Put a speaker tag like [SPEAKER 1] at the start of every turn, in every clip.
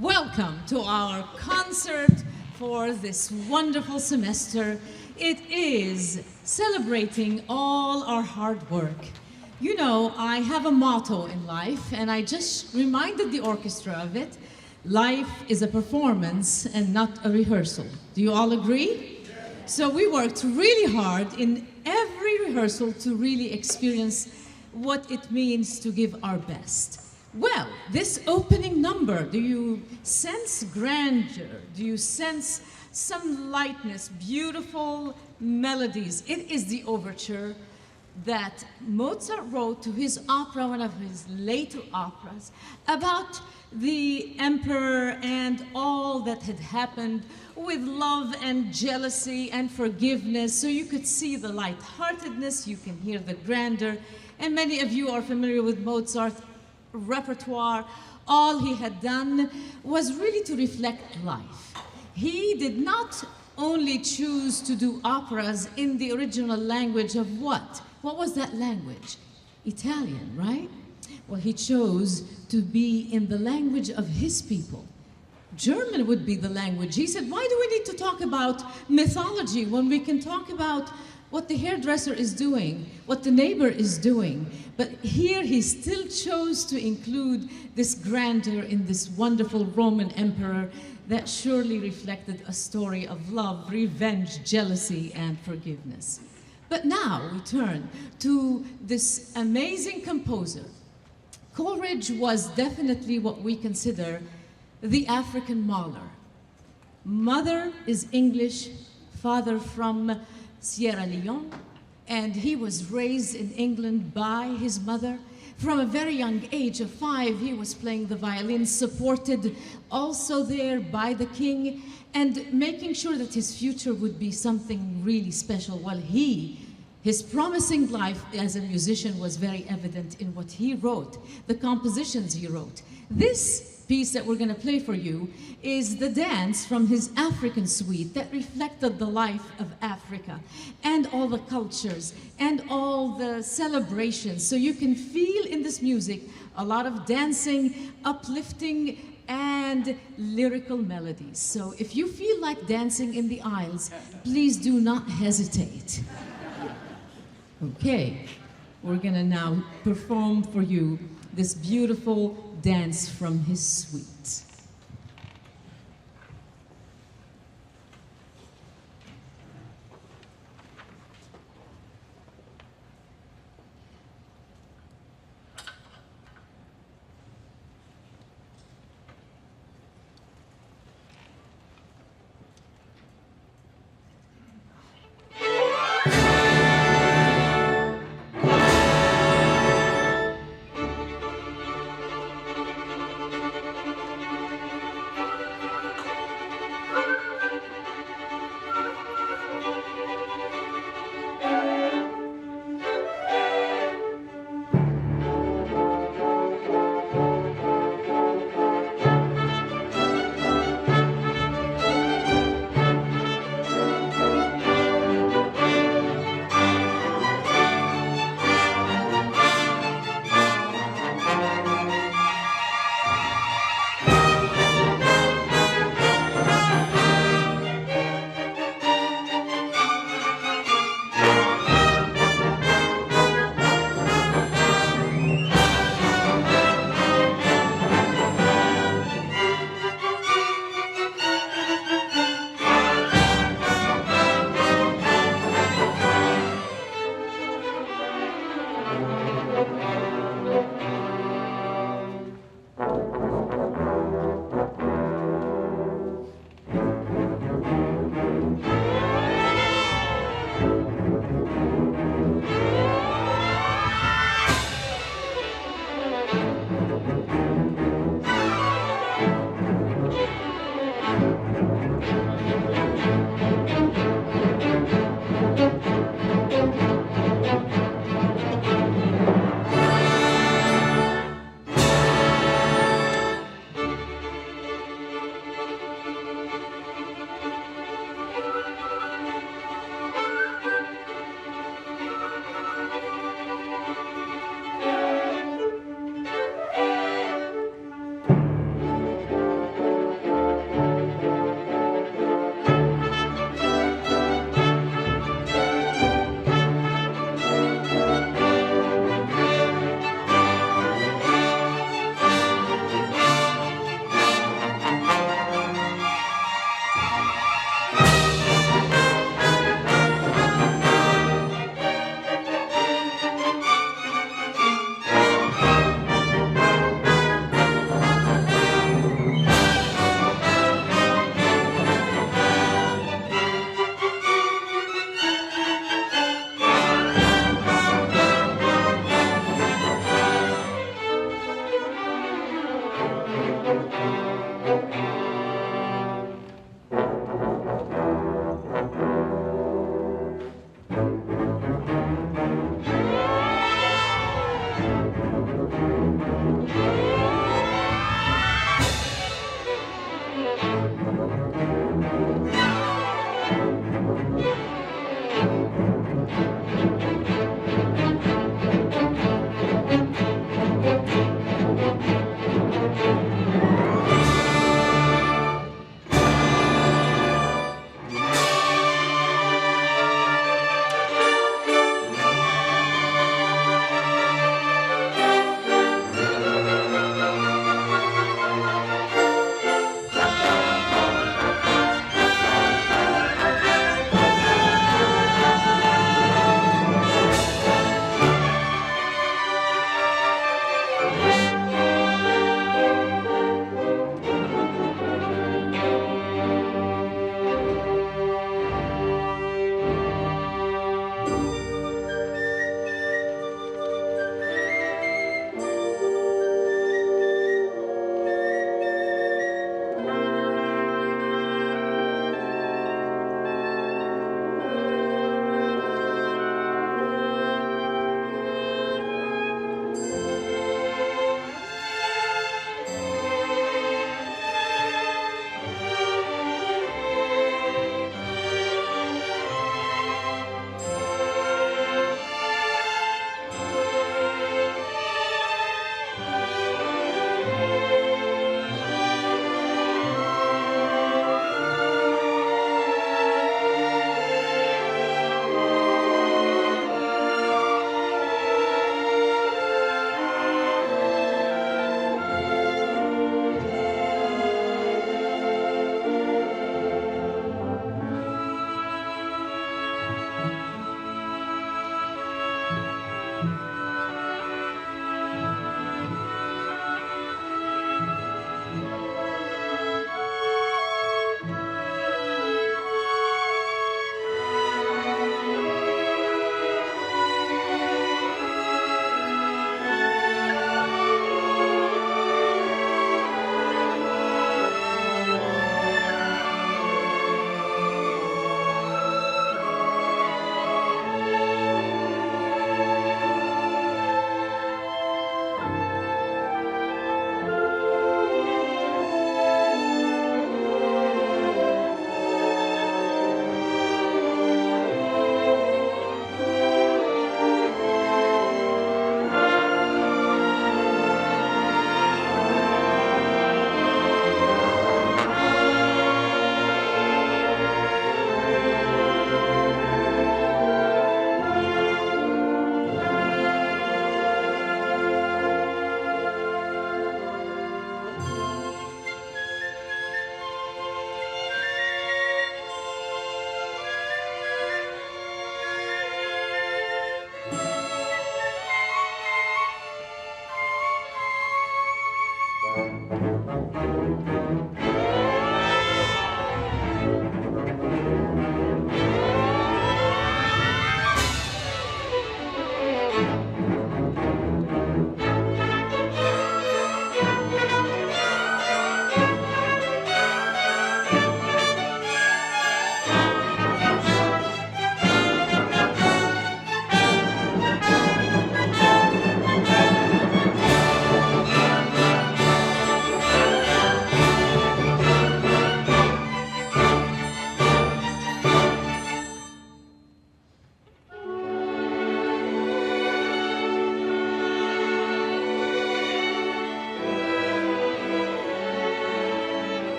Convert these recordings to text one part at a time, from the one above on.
[SPEAKER 1] Welcome to our concert for this wonderful semester. It is celebrating all our hard work. You know, I have a motto in life, and I just reminded the orchestra of it. Life is a performance and not a rehearsal. Do you all agree? So we worked really hard in every rehearsal to really experience what it means to give our best. Well, this opening number, do you sense grandeur? Do you sense some lightness, beautiful melodies? It is the overture that Mozart wrote to his opera, one of his later operas, about the emperor and all that had happened with love and jealousy and forgiveness. So you could see the lightheartedness, you can hear the grandeur, and many of you are familiar with Mozart's repertoire. All he had done was really to reflect life. He did not only choose to do operas in the original language of what? What was that language? Italian, right? Well, he chose to be in the language of his people. German would be the language. He said, why do we need to talk about mythology when we can talk about what the hairdresser is doing, what the neighbor is doing? But here he still chose to include this grandeur in this wonderful Roman emperor that surely reflected a story of love, revenge, jealousy, and forgiveness. But now we turn to this amazing composer. Coleridge was definitely what we consider the African Mahler. Mother is English, father from Sierra Leone, and he was raised in England by his mother. From a very young age of 5, he was playing the violin, supported also there by the king, and making sure that his future would be something really special. Well, his promising life as a musician was very evident in what he wrote, the compositions he wrote. This piece that we're going to play for you is the dance from his African suite that reflected the life of Africa and all the cultures and all the celebrations. So you can feel in this music a lot of dancing, uplifting, and lyrical melodies. So if you feel like dancing in the aisles, please do not hesitate. Okay, we're going to now perform for you this beautiful dance from his suite.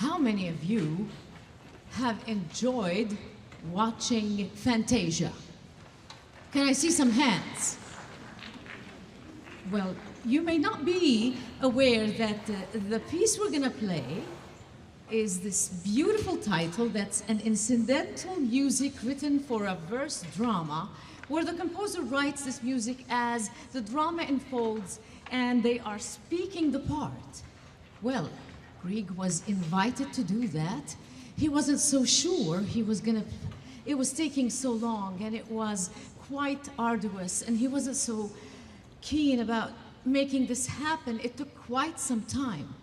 [SPEAKER 1] How many of you have enjoyed watching Fantasia? Can I see some hands? Well, you may not be aware that the piece we're going to play is this beautiful title that's an incidental music written for a verse drama, where the composer writes this music as the drama unfolds and they are speaking the part. Well, Grieg was invited to do that. He wasn't so sure it was taking so long and it was quite arduous, and he wasn't so keen about making this happen. It took quite some time.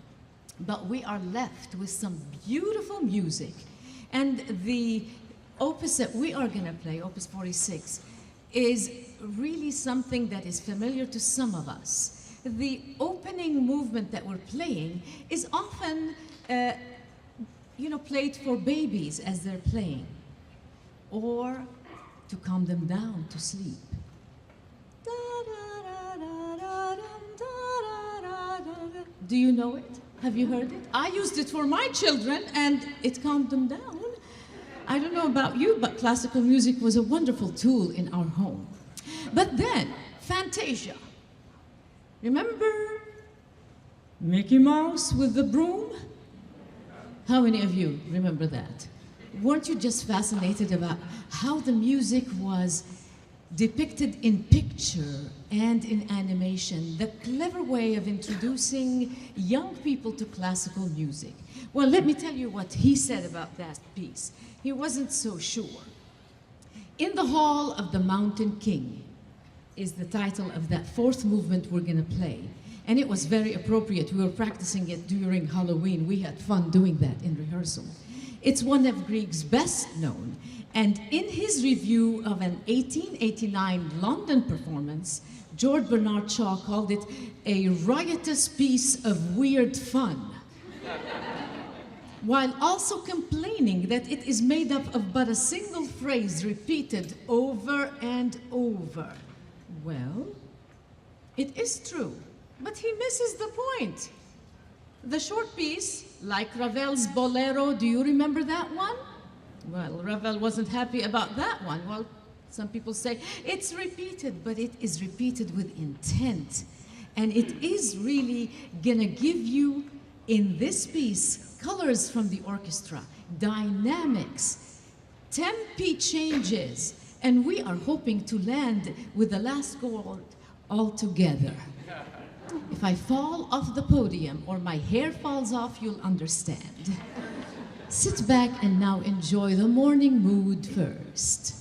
[SPEAKER 1] But we are left with some beautiful music. And the opus that we are going to play, Opus 46, is really something that is familiar to some of us. The opening movement that we're playing is often, played for babies as they're playing, or to calm them down to sleep. Do you know it? Have you heard it? I used it for my children and it calmed them down. I don't know about you, but classical music was a wonderful tool in our home. But then, Fantasia. Remember Mickey Mouse with the broom? How many of you remember that? Weren't you just fascinated about how the music was depicted in picture and in animation, the clever way of introducing young people to classical music? Well, let me tell you what he said about that piece. He wasn't so sure. In the Hall of the Mountain King is the title of that fourth movement we're going to play. And it was very appropriate. We were practicing it during Halloween. We had fun doing that in rehearsal. It's one of Grieg's best known. And in his review of an 1889 London performance, George Bernard Shaw called it a riotous piece of weird fun, while also complaining that it is made up of but a single phrase repeated over and over. Well, it is true, but he misses the point. The short piece, like Ravel's Bolero, do you remember that one? Well, Ravel wasn't happy about that one. Well, some people say it's repeated, but it is repeated with intent. And it is really gonna give you, in this piece, colors from the orchestra, dynamics, tempi changes, and we are hoping to land with the last chord all together. If I fall off the podium or my hair falls off, you'll understand. Sit back and now enjoy the morning mood first.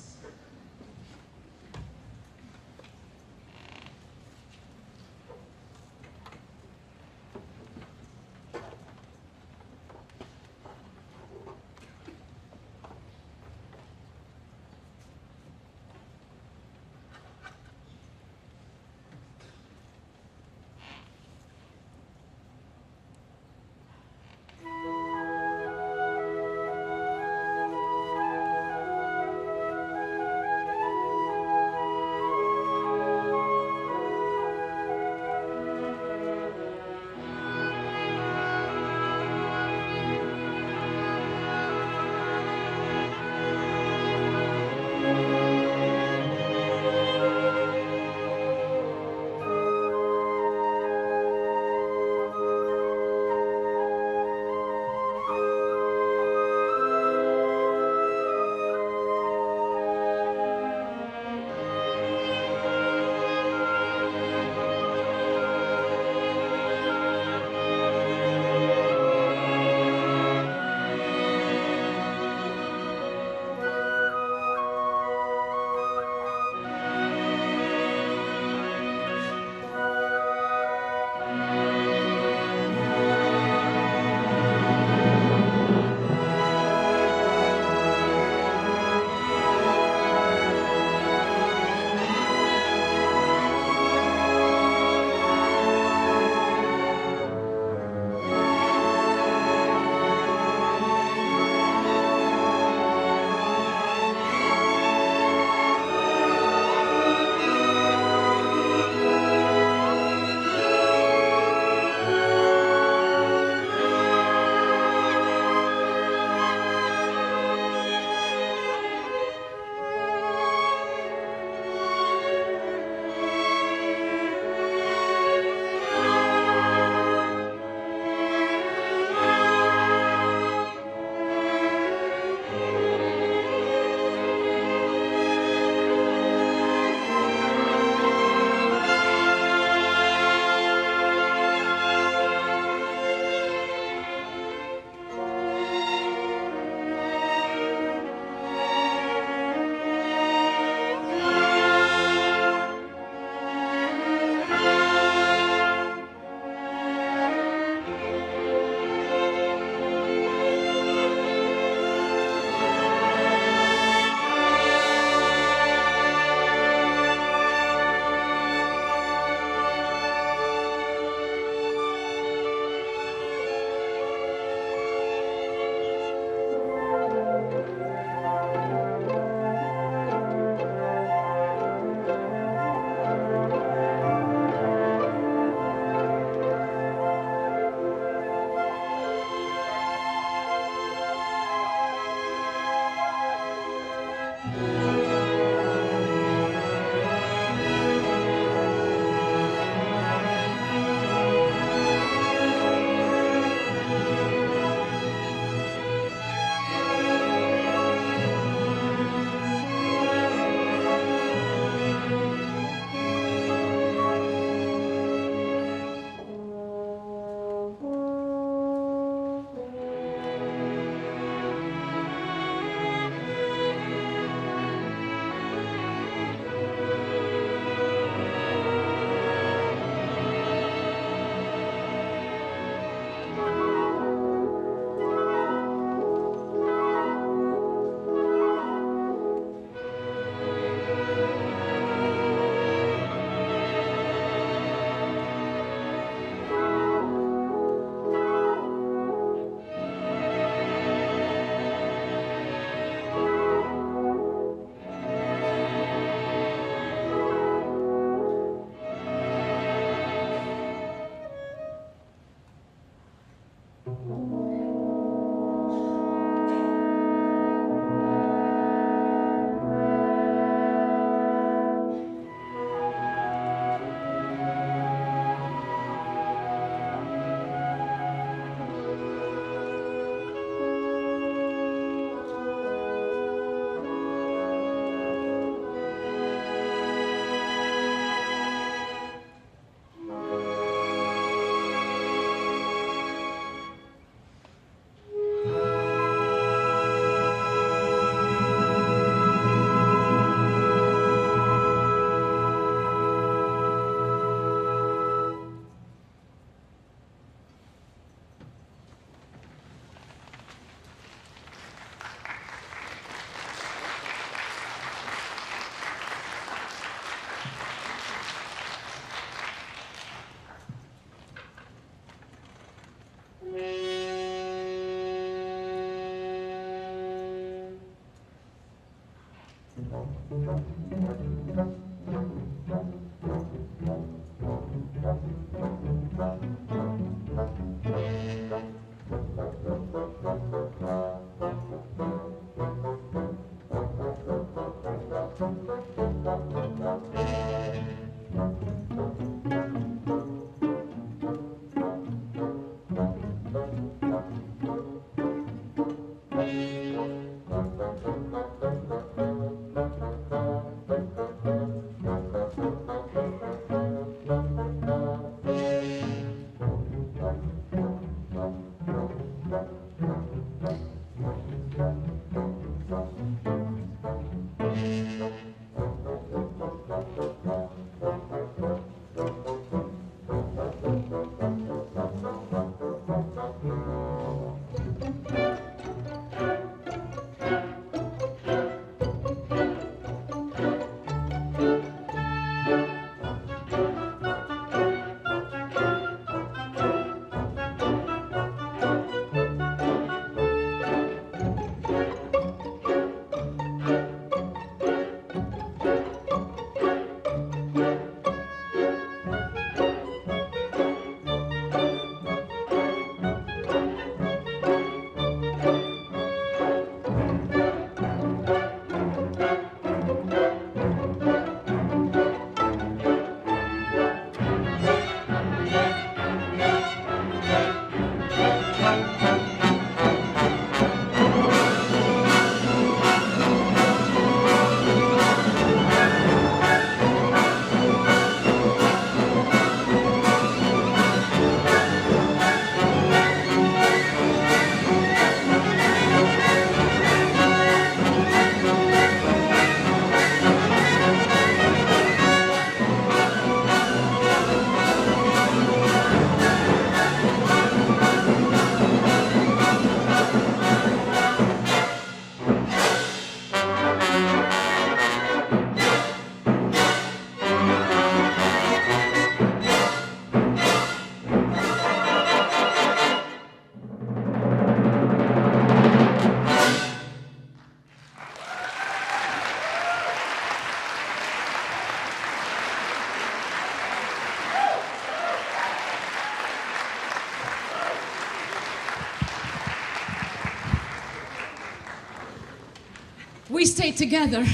[SPEAKER 1] We stay together.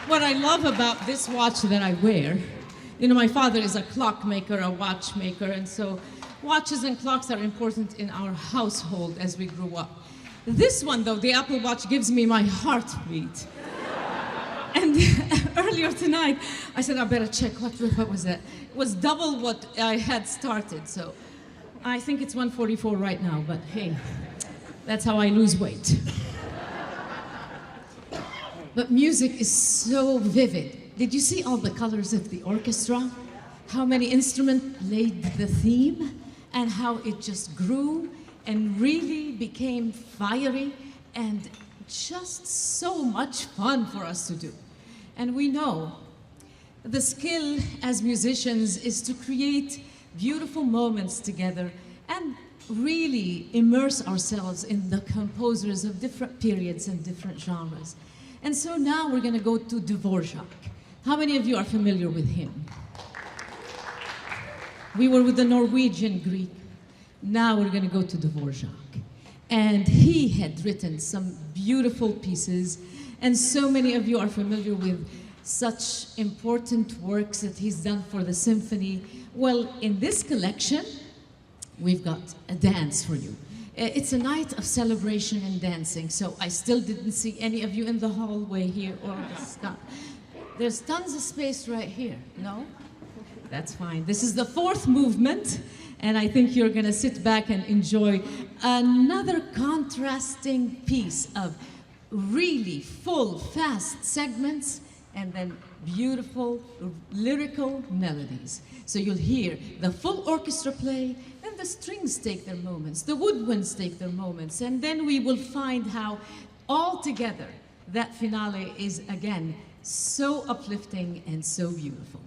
[SPEAKER 1] What I love about this watch that I wear, you know, my father is a clockmaker, a watchmaker, and so watches and clocks are important in our household as we grew up. This one, though, the Apple Watch, gives me my heartbeat. And earlier tonight, I said, I better check, what was that? It was double what I had started, so I think it's 144 right now, but hey, that's how I lose weight. But music is so vivid. Did you see all the colors of the orchestra? How many instruments laid the theme? And how it just grew and really became fiery and just so much fun for us to do. And we know the skill as musicians is to create beautiful moments together and really immerse ourselves in the composers of different periods and different genres. And so now we're going to go to Dvorak. How many of you are familiar with him? We were with the Norwegian Greek. Now we're going to go to Dvorak. And he had written some beautiful pieces, and so many of you are familiar with such important works that he's done for the symphony. Well, in this collection, we've got a dance for you. It's a night of celebration and dancing, so I still didn't see any of you in the hallway here or the stuff. There's tons of space right here, no? That's fine. This is the fourth movement, and I think you're going to sit back and enjoy another contrasting piece of really full, fast segments and then beautiful lyrical melodies. So you'll hear the full orchestra play, then the strings take their moments, the woodwinds take their moments, and then we will find how all together that finale is again so uplifting and so beautiful.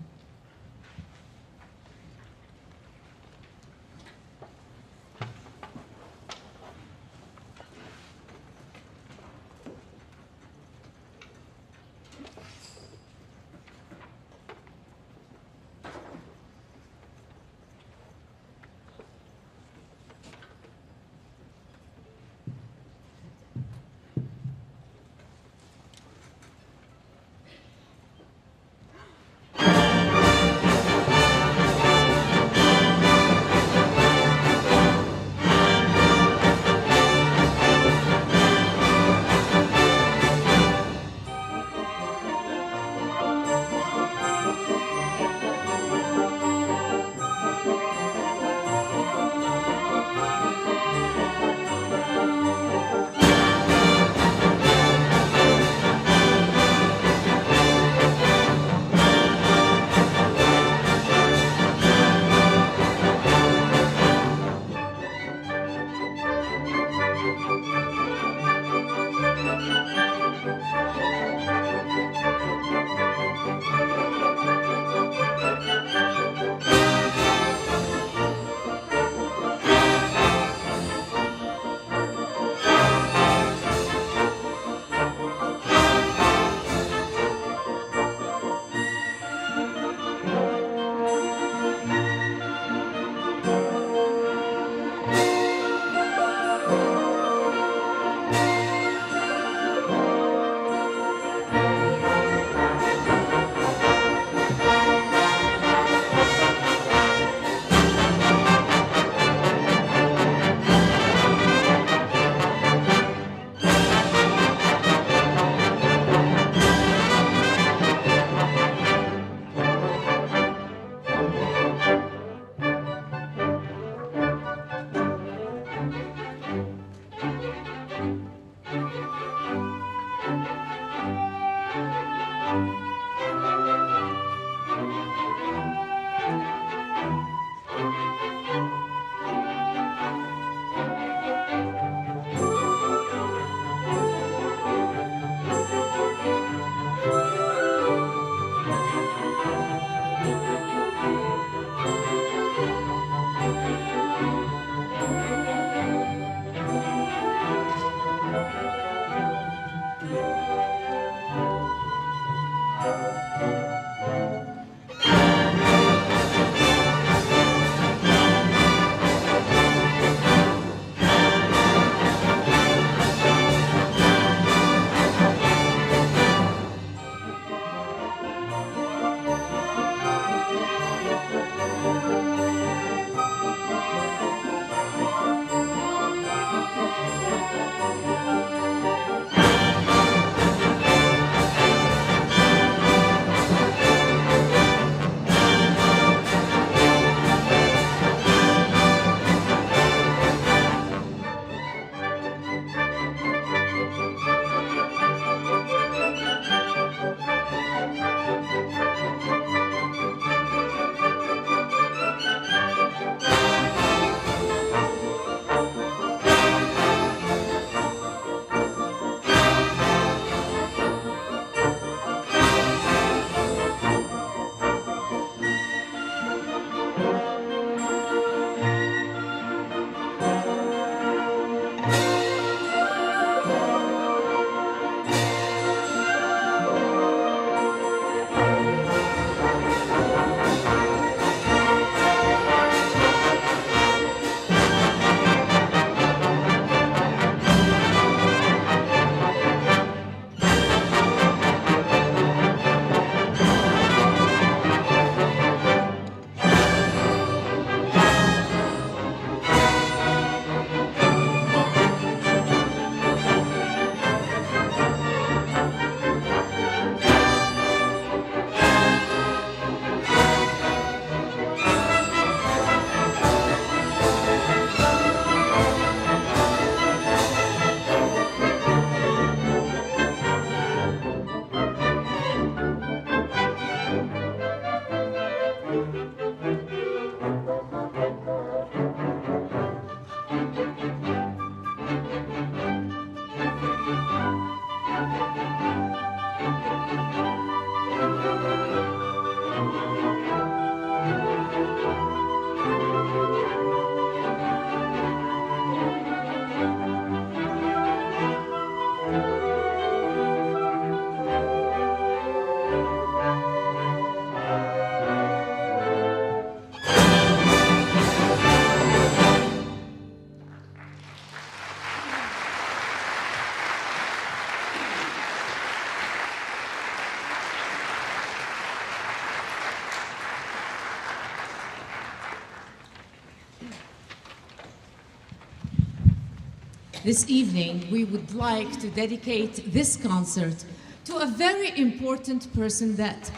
[SPEAKER 1] This evening, we would like to dedicate this concert to a very important person that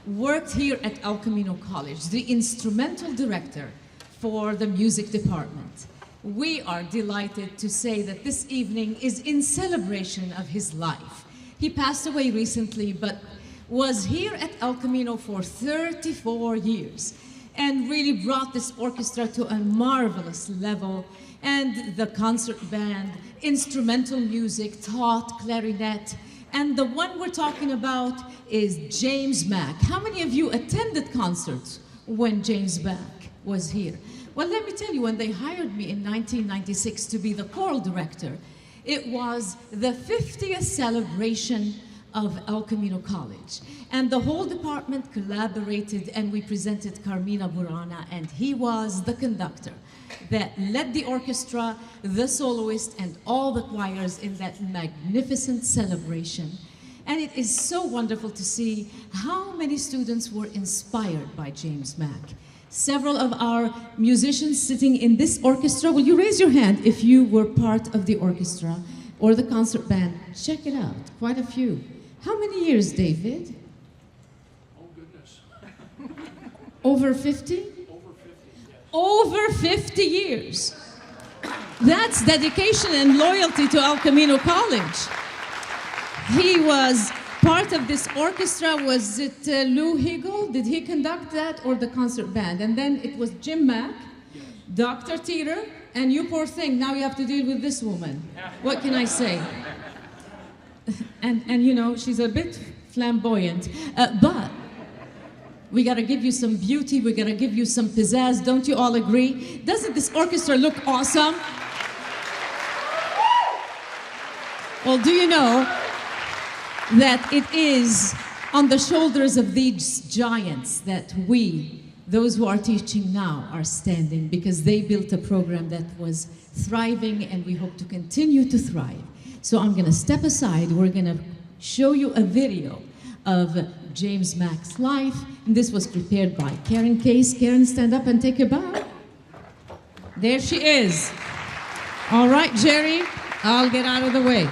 [SPEAKER 1] worked here at El Camino College, the instrumental director for the music department. We are delighted to say that this evening is in celebration of his life. He passed away recently, but was here at El Camino for 34 years and really brought this orchestra to a marvelous level. And the concert band, instrumental music, taught clarinet. And the one we're talking about is James Mack. How many of you attended concerts when James Mack was here? Well, let me tell you, when they hired me in 1996 to be the choral director, it was the 50th celebration of El Camino College. And the whole department collaborated, and we presented Carmina Burana, and he was the conductor that led the orchestra, the soloist, and all the choirs in that magnificent celebration. And it is so wonderful to see how many students were inspired by James Mack. Several of our musicians sitting in this orchestra, will you raise your hand if you were part of the orchestra or the concert band? Check it out, quite a few. How many years, David?
[SPEAKER 2] Oh, goodness.
[SPEAKER 1] Over 50?
[SPEAKER 2] Over 50, yes.
[SPEAKER 1] Over 50 years. That's dedication and loyalty to El Camino College. He was part of this orchestra. Was it Lou Higgle? Did he conduct that, or the concert band? And then it was Jim Mack, yes. Dr. Teeter, and you poor thing, now you have to deal with this woman. What can I say? And you know, she's a bit flamboyant, but we gotta give you some beauty, we gotta give you some pizzazz, don't you all agree? Doesn't this orchestra look awesome? Well, do you know that it is on the shoulders of these giants that we, those who are teaching now, are standing, because they built a program that was thriving, and we hope to continue to thrive. So I'm gonna step aside, we're gonna show you a video of James Mack's life. And this was prepared by Karen Case. Karen, stand up and take a bow. There she is. All right, Jerry, I'll get out of the way.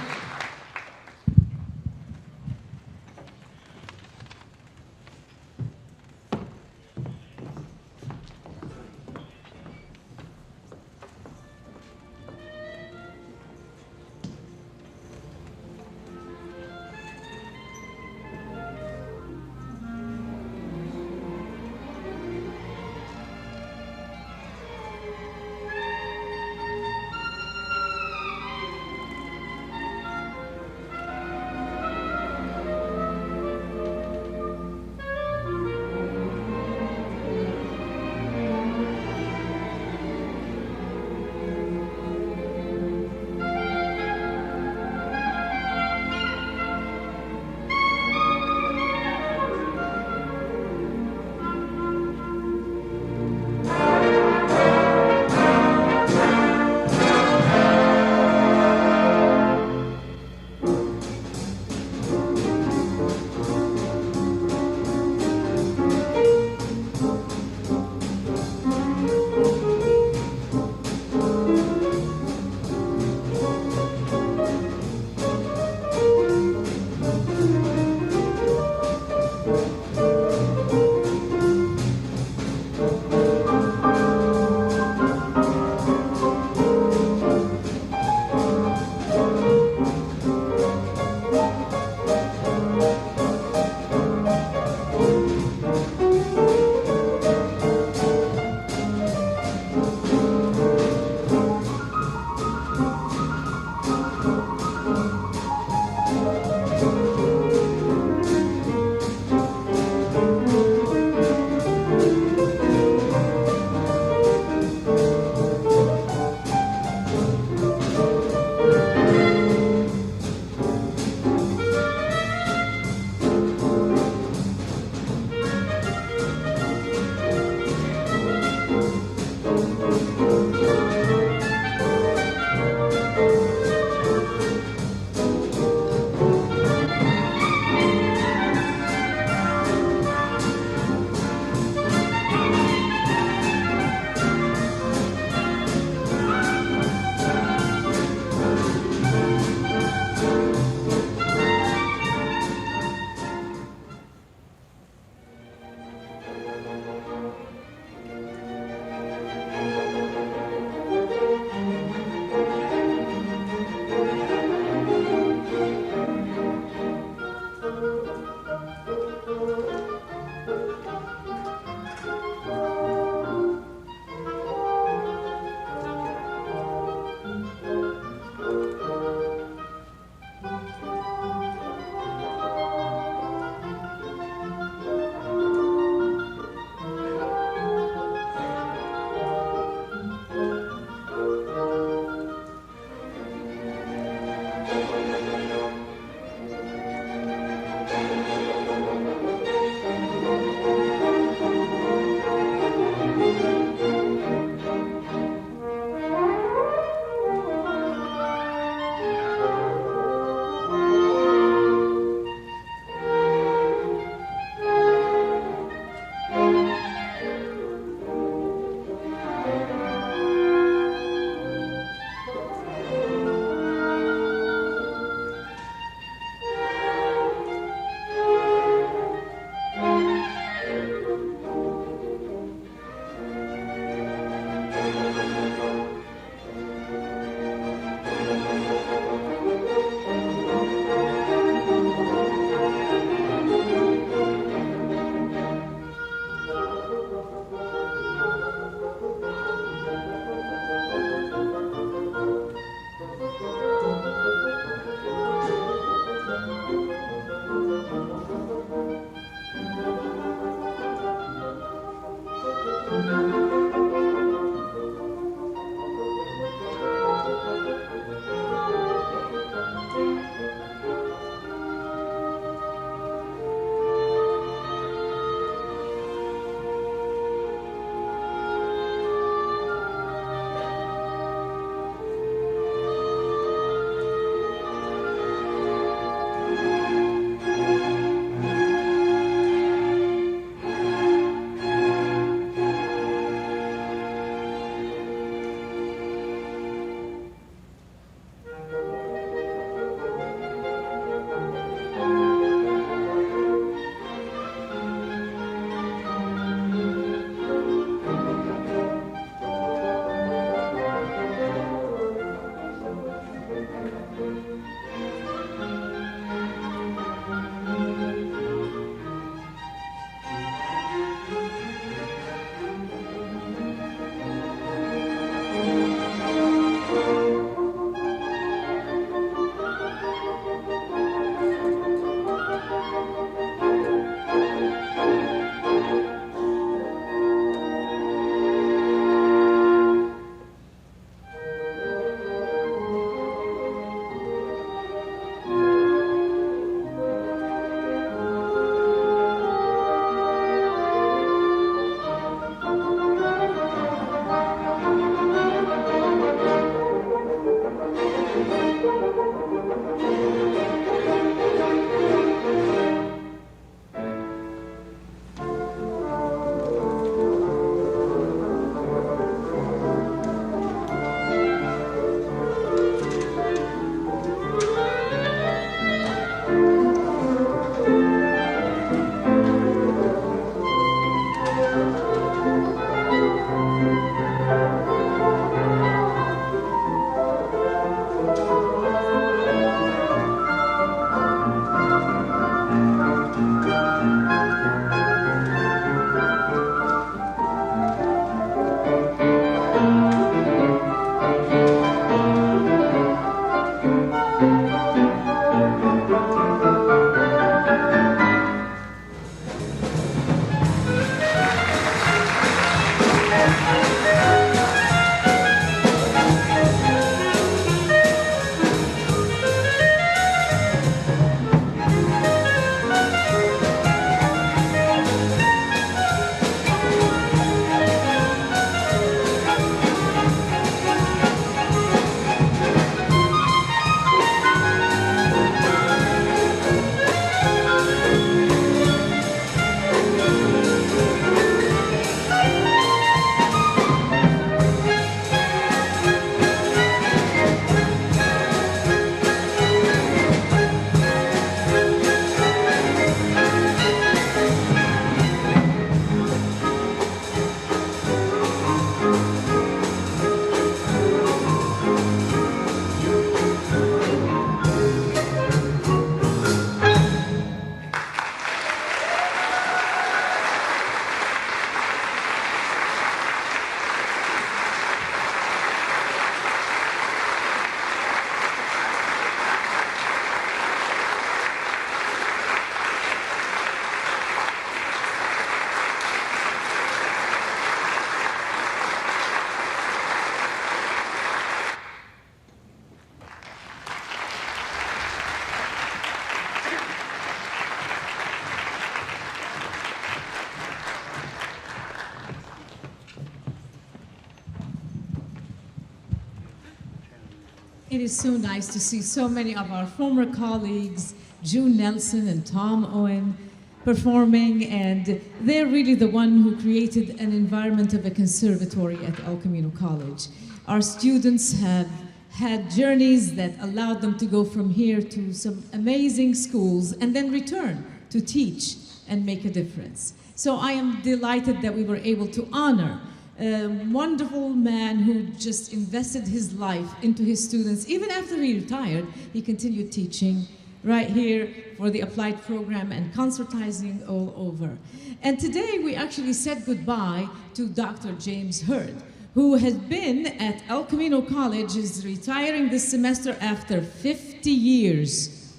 [SPEAKER 1] really is so nice to see so many of our former colleagues, June Nelson and Tom Owen, performing, and they're really the one who created an environment of a conservatory at El Camino College. Our students have had journeys that allowed them to go from here to some amazing schools and then return to teach and make a difference. So I am delighted that we were able to honor a wonderful man who just invested his life into his students. Even after he retired, he continued teaching right here for the applied program and concertizing all over. And today we actually said goodbye to Dr. James Hurd, who has been at El Camino College, is retiring this semester after 50 years,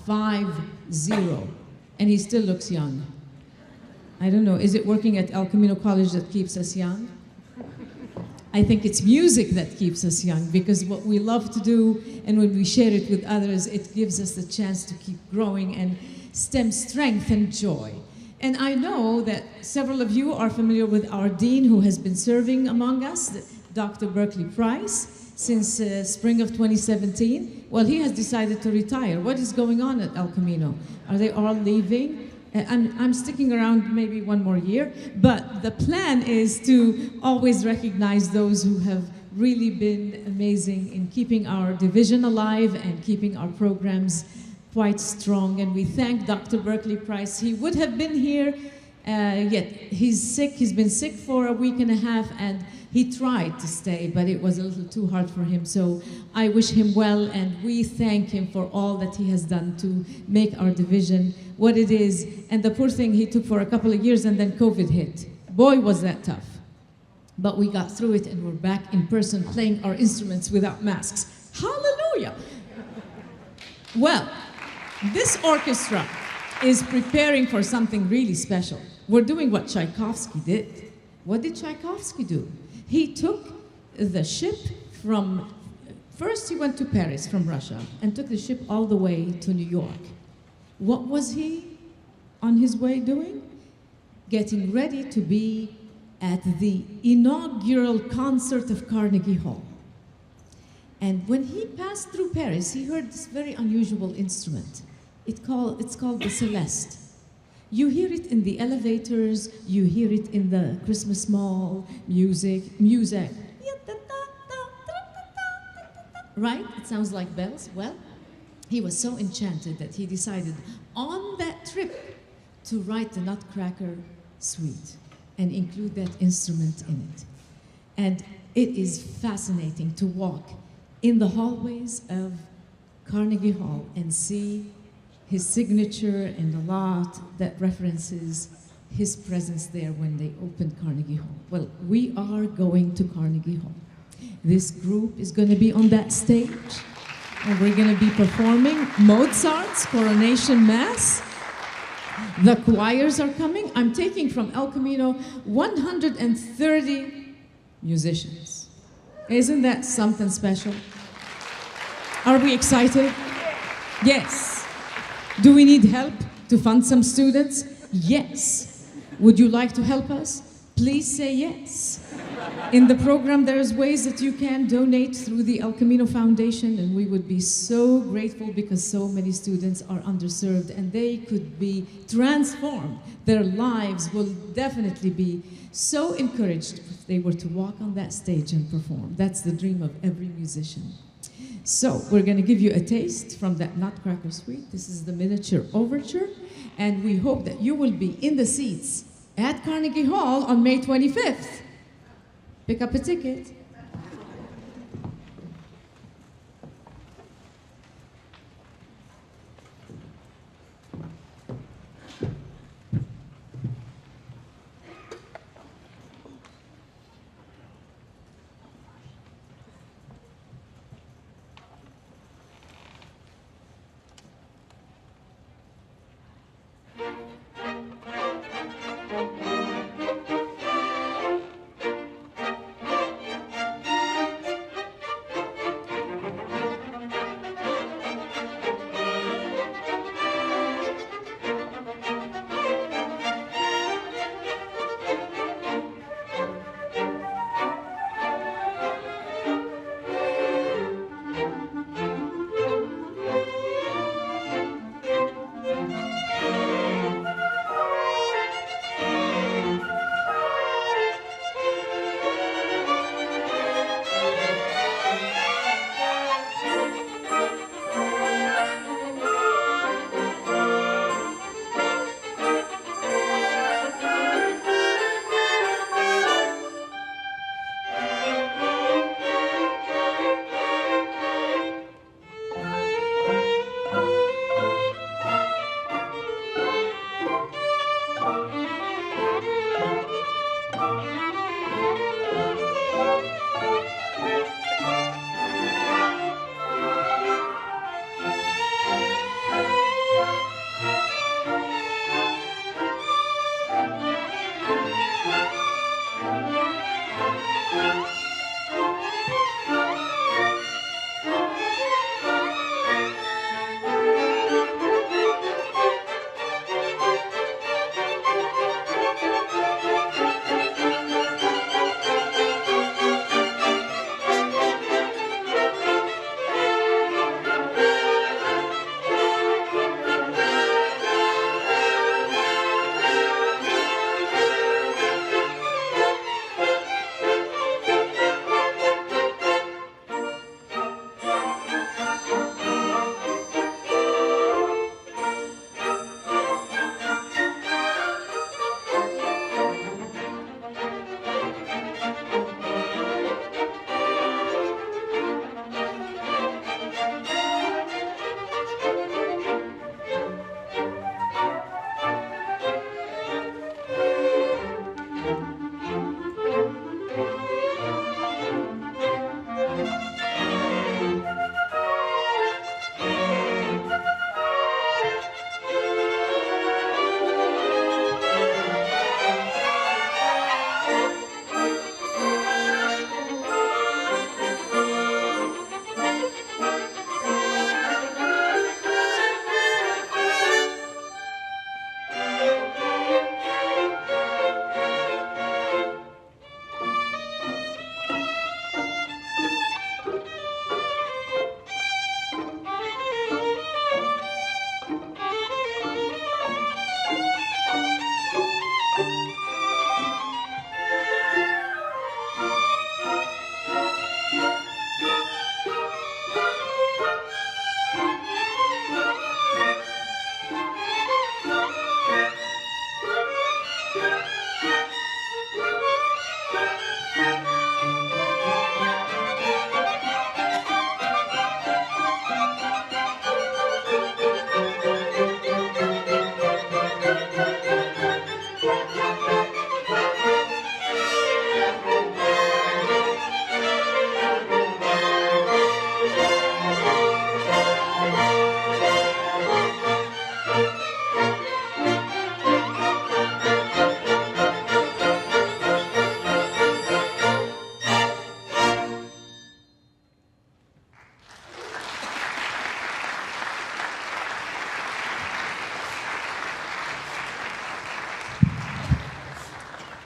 [SPEAKER 1] 5-0, and he still looks young. I don't know, is it working at El Camino College that keeps us young? I think it's music that keeps us young, because what we love to do, and when we share it with others, it gives us the chance to keep growing and stem strength and joy. And I know that several of you are familiar with our dean who has been serving among us, Dr. Berkeley Price, since spring of 2017. Well, he has decided to retire. What is going on at El Camino? Are they all leaving? I'm sticking around maybe one more year, but the plan is to always recognize those who have really been amazing in keeping our division alive and keeping our programs quite strong. And we thank Dr. Berkeley Price. He would have been here, yet he's sick. He's been sick for a week and a half, and he tried to stay, but it was a little too hard for him. So I wish him well, and we thank him for all that he has done to make our division what it is. And the poor thing, he took for a couple of years, and then COVID hit. Boy, was that tough. But we got through it, and we're back in person playing our instruments without masks. Hallelujah! Well, this orchestra is preparing for something really special. We're doing what Tchaikovsky did. What did Tchaikovsky do? He took the ship from, first he went to Paris from Russia and took the ship all the way to New York. What was he on his way doing? Getting ready to be at the inaugural concert of Carnegie Hall. And when he passed through Paris, he heard this very unusual instrument. It's called the celeste. You hear it in the elevators, you hear it in the Christmas mall, music. Right? It sounds like bells. Well, he was so enchanted that he decided on that trip to write the Nutcracker Suite and include that instrument in it. And it is fascinating to walk in the hallways of Carnegie Hall and see his signature and a lot that references his presence there when they opened Carnegie Hall. Well, we are going to Carnegie Hall. This group is going to be on that stage, and we're going to be performing Mozart's Coronation Mass. The choirs are coming. I'm taking from El Camino 130 musicians. Isn't that something special? Are we excited? Yes. Do we need help to fund some students? Yes. Would you like to help us? Please say yes. In the program, there's ways that you can donate through the El Camino Foundation, and we would be so grateful because so many students are underserved and they could be transformed. Their lives will definitely be so encouraged if they were to walk on that stage and perform. That's the dream of every musician. So we're going to give you a taste from that Nutcracker Suite. This is the miniature overture, and we hope that you will be in the seats at Carnegie Hall on May 25th. Pick up a ticket.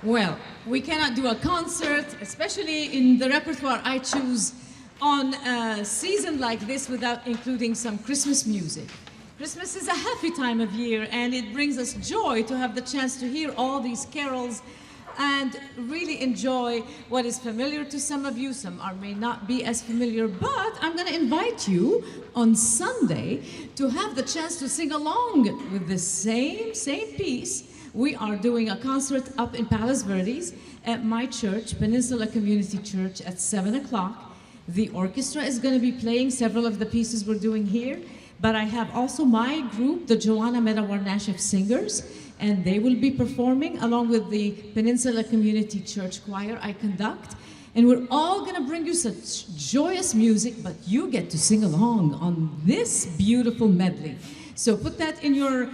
[SPEAKER 1] Well, we cannot do a concert, especially in the repertoire I choose on a season like this without including some Christmas music. Christmas is a happy time of year, and it brings us joy to have the chance to hear all these carols and really enjoy what is familiar to some of you. Some may not be as familiar, but I'm going to invite you on Sunday to have the chance to sing along with the same piece. We are doing a concert up in Palos Verdes at my church, Peninsula Community Church, at 7 o'clock. The orchestra is going to be playing several of the pieces we're doing here, but I have also my group, the Joanna Metawarnashef Singers, and they will be performing along with the Peninsula Community Church Choir I conduct. And we're all going to bring you such joyous music, but you get to sing along on this beautiful medley. So put that in your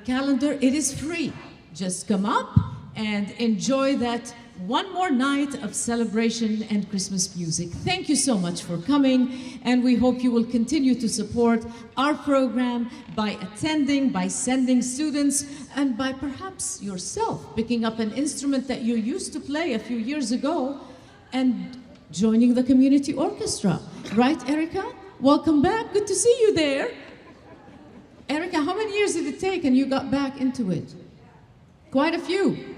[SPEAKER 1] calendar. It is free. Just come up and enjoy that one more night of celebration and Christmas music. Thank you so much for coming, and we hope you will continue to support our program by attending, by sending students, and by perhaps yourself picking up an instrument that you used to play a few years ago and joining the community orchestra. Right, Erica? Welcome back. Good to see you there. Erica, how many years did it take and you got back into it? Quite a few.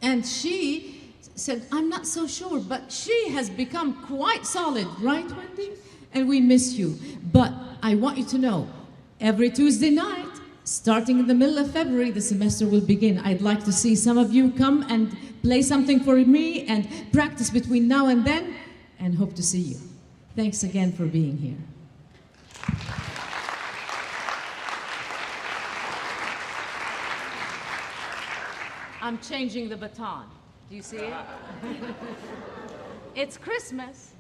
[SPEAKER 1] And she said, I'm not so sure, but she has become quite solid, right, Wendy? And we miss you. But I want you to know, every Tuesday night, starting in the middle of February, the semester will begin. I'd like to see some of you come and play something for me and practice between now and then, and hope to see you. Thanks again for being here. I'm changing the baton. Do you see it? It's Christmas.